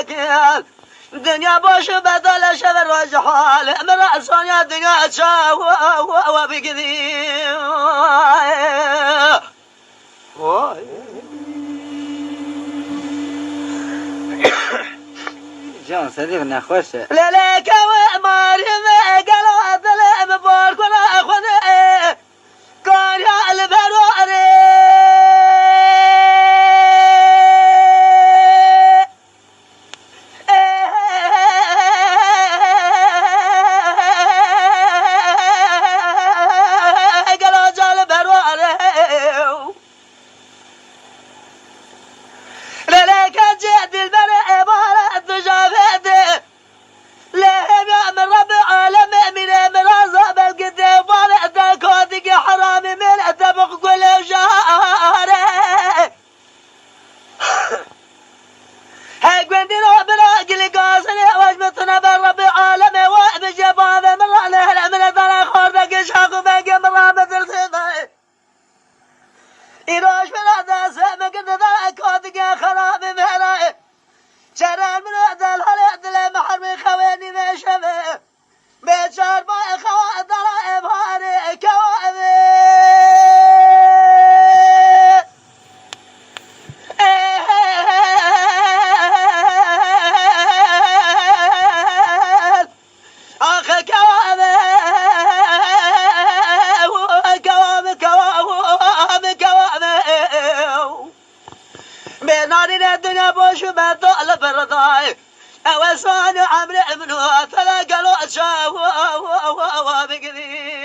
وكيل دنيا باش بدل شبر وجحال امرأ صانيا دنيا تشاو وبقدي جان صديق نخوشه لك وماريم قالوا ظلم بورك ولا اخذ كان يا البروري قالوا جال بروري لك جد البرع بارد جابته لهم يا من رب العالم من مرازب القدام بارد كودك حرام من اتبق كل شهر هاي قندي ربنا قل قاسني وجمتنا بالرب العالم وبجباب من رأنا من ترى خوردك شاق بقى من رابط الخفاء إيروش من هذا سامة قد ذا كودك خراب مهراء شران من هذا الهلاد لما حرمي خواني ما شفه بيت شهر ما خوات ضرائب هاري كوابي آخر كوابي بنارنا الدنيا بوش وبدأ لبرداي أوسان عمري منو تلاقى لو شاو بقدي